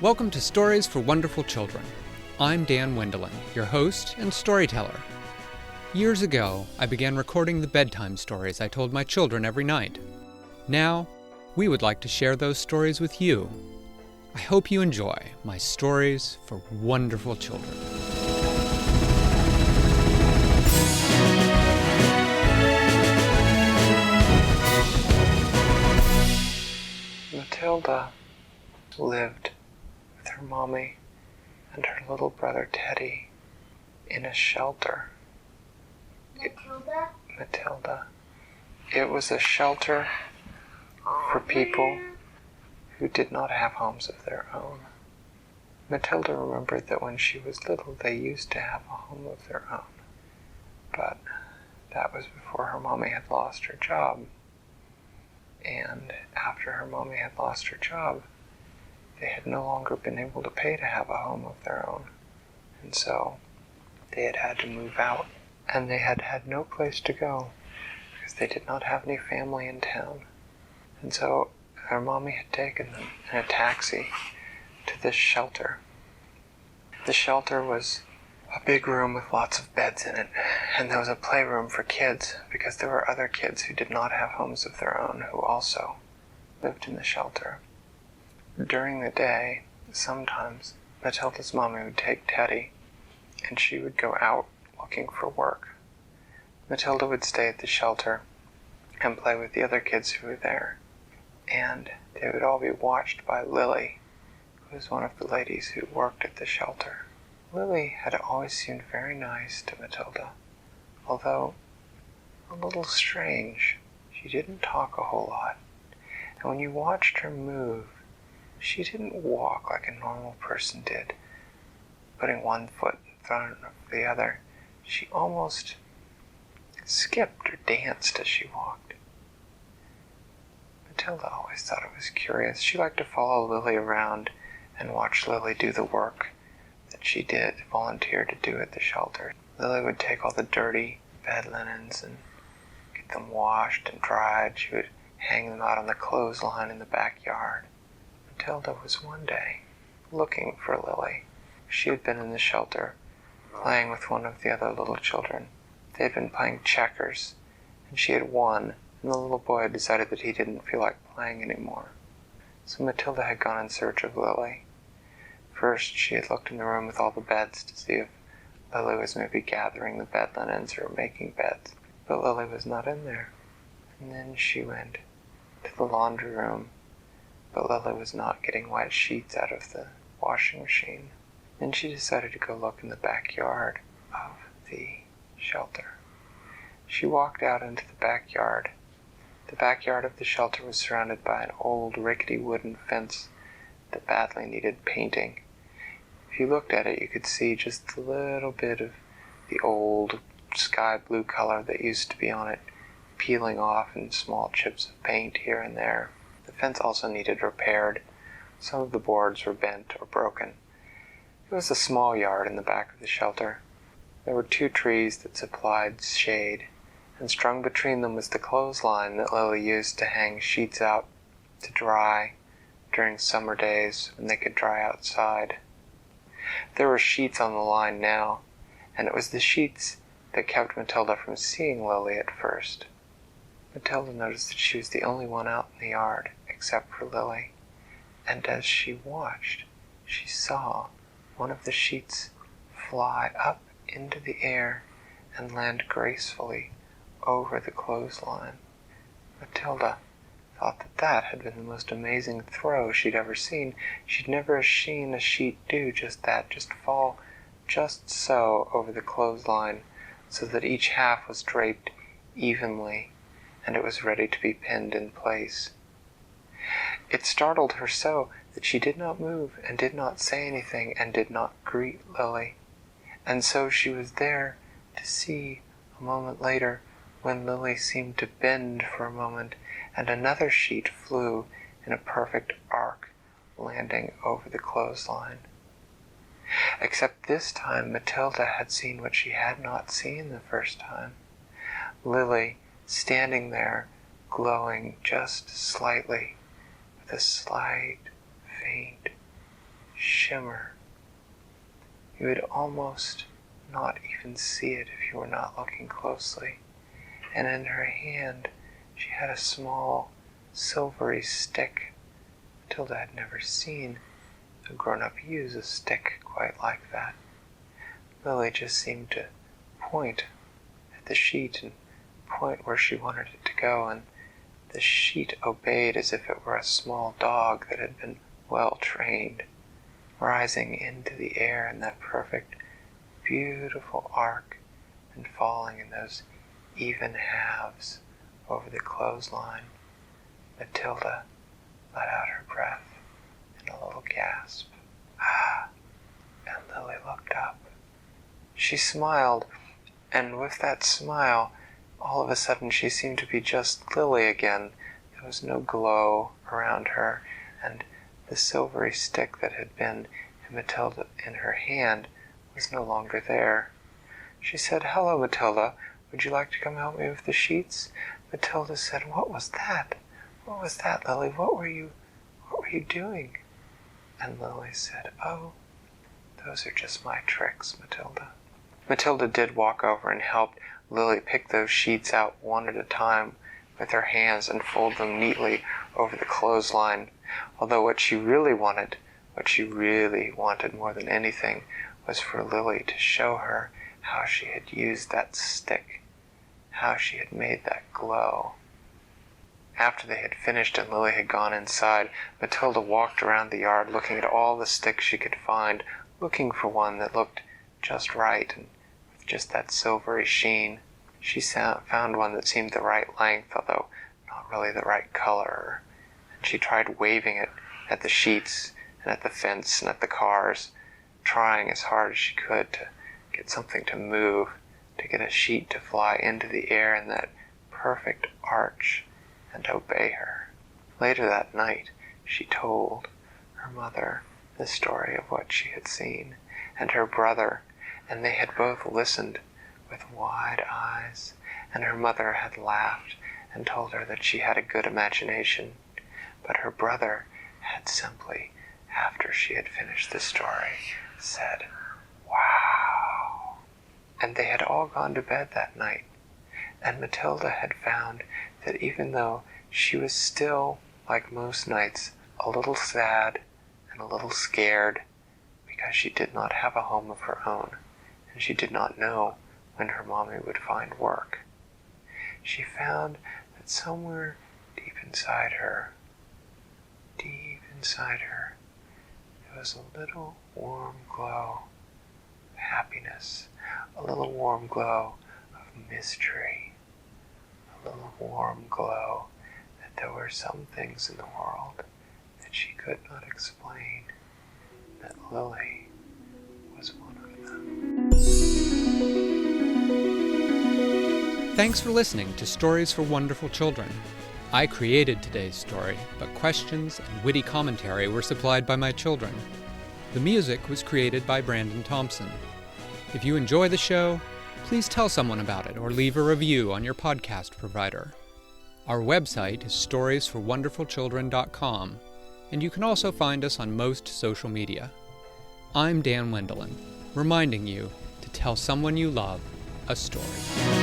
Welcome to Stories for Wonderful Children. I'm Dan Wendelin, your host and storyteller. Years ago, I began recording the bedtime stories I told my children every night. Now, we would like to share those stories with you. I hope you enjoy my Stories for Wonderful Children. Matilda lived with her mommy and her little brother Teddy in a shelter. Matilda. It was a shelter for people who did not have homes of their own. Matilda remembered that when she was little, they used to have a home of their own. But that was before her mommy had lost her job. And after her mommy had lost her job, they had no longer been able to pay to have a home of their own. And so they had had to move out. And they had had no place to go because they did not have any family in town. And so her mommy had taken them in a taxi to this shelter. The shelter was a big room with lots of beds in it, and there was a playroom for kids because there were other kids who did not have homes of their own who also lived in the shelter. During the day, sometimes Matilda's mommy would take Teddy and she would go out looking for work. Matilda would stay at the shelter and play with the other kids who were there, and they would all be watched by Lily, who was one of the ladies who worked at the shelter. Lily had always seemed very nice to Matilda, although a little strange. She didn't talk a whole lot, and when you watched her move, she didn't walk like a normal person did, putting one foot in front of the other. She almost skipped or danced as she walked. Matilda always thought it was curious. She liked to follow Lily around and watch Lily do the work that she did volunteer to do at the shelter. Lily would take all the dirty bed linens and get them washed and dried. She would hang them out on the clothesline in the backyard. Matilda was one day looking for Lily. She had been in the shelter playing with one of the other little children. They had been playing checkers, and she had won, and the little boy had decided that he didn't feel like playing anymore. So Matilda had gone in search of Lily. First, she had looked in the room with all the beds to see if Lily was maybe gathering the bed linens or making beds, but Lily was not in there. And then she went to the laundry room, but Lily was not getting wet sheets out of the washing machine. Then she decided to go look in the backyard of the shelter. She walked out into the backyard. The backyard of the shelter was surrounded by an old rickety wooden fence that badly needed painting. If you looked at it, you could see just a little bit of the old sky blue color that used to be on it peeling off in small chips of paint here and there. The fence also needed repaired. Some of the boards were bent or broken. It was a small yard in the back of the shelter. There were 2 trees that supplied shade, and strung between them was the clothesline that Lily used to hang sheets out to dry during summer days when they could dry outside. There were sheets on the line now, and it was the sheets that kept Matilda from seeing Lily at first. Matilda noticed that she was the only one out in the yard, except for Lily, and as she watched, she saw one of the sheets fly up into the air and land gracefully over the clothesline. Matilda thought that that had been the most amazing throw she'd ever seen. She'd never seen a sheet do just that, just fall just so over the clothesline, so that each half was draped evenly and it was ready to be pinned in place. It startled her so that she did not move and did not say anything and did not greet Lily. And so she was there to see a moment later when Lily seemed to bend for a moment and another sheet flew in a perfect arc, landing over the clothesline. Except this time Matilda had seen what she had not seen the first time. Lily standing there, glowing just slightly, with a slight, faint shimmer. You would almost not even see it if you were not looking closely. And in her hand, she had a small, silvery stick. Matilda had never seen a grown-up use a stick quite like that. Lily just seemed to point at the sheet and point where she wanted it to go, and the sheet obeyed as if it were a small dog that had been well trained, rising into the air in that perfect, beautiful arc and falling in those even halves over the clothesline. Matilda let out her breath in a little gasp. Ah! And Lily looked up. She smiled, and with that smile, all of a sudden she seemed to be just Lily again. There was no glow around her, and the silvery stick that had been in her hand was no longer there. She said, "Hello, Matilda. Would you like to come help me with the sheets?" Matilda said, "What was that? What was that, Lily? What were you doing?" And Lily said, "Oh, those are just my tricks, Matilda." Matilda did walk over and helped Lily pick those sheets out one at a time with her hands and fold them neatly over the clothesline, although what she really wanted more than anything, was for Lily to show her how she had used that stick, how she had made that glow. After they had finished and Lily had gone inside, Matilda walked around the yard looking at all the sticks she could find, looking for one that looked just right and with just that silvery sheen. She found one that seemed the right length, although not really the right color, and she tried waving it at the sheets and at the fence and at the cars, trying as hard as she could to get something to move, to get a sheet to fly into the air in that perfect arch and obey her. Later that night, she told her mother the story of what she had seen, and her brother, and they had both listened with wide eyes, and her mother had laughed and told her that she had a good imagination, but her brother had simply, after she had finished the story, said, "Wow." And they had all gone to bed that night, and Matilda had found that even though she was still, like most nights, a little sad and a little scared, because she did not have a home of her own, and she did not know when her mommy would find work, she found that somewhere deep inside her, there was a little warm glow of happiness, a little warm glow of mystery, a little warm glow that there were some things in the world that she could not explain, that Lily was one of them. Thanks for listening to Stories for Wonderful Children. I created today's story, but questions and witty commentary were supplied by my children. The music was created by Brandon Thompson. If you enjoy the show, please tell someone about it or leave a review on your podcast provider. Our website is storiesforwonderfulchildren.com, and you can also find us on most social media. I'm Dan Wendelin, reminding you to tell someone you love a story.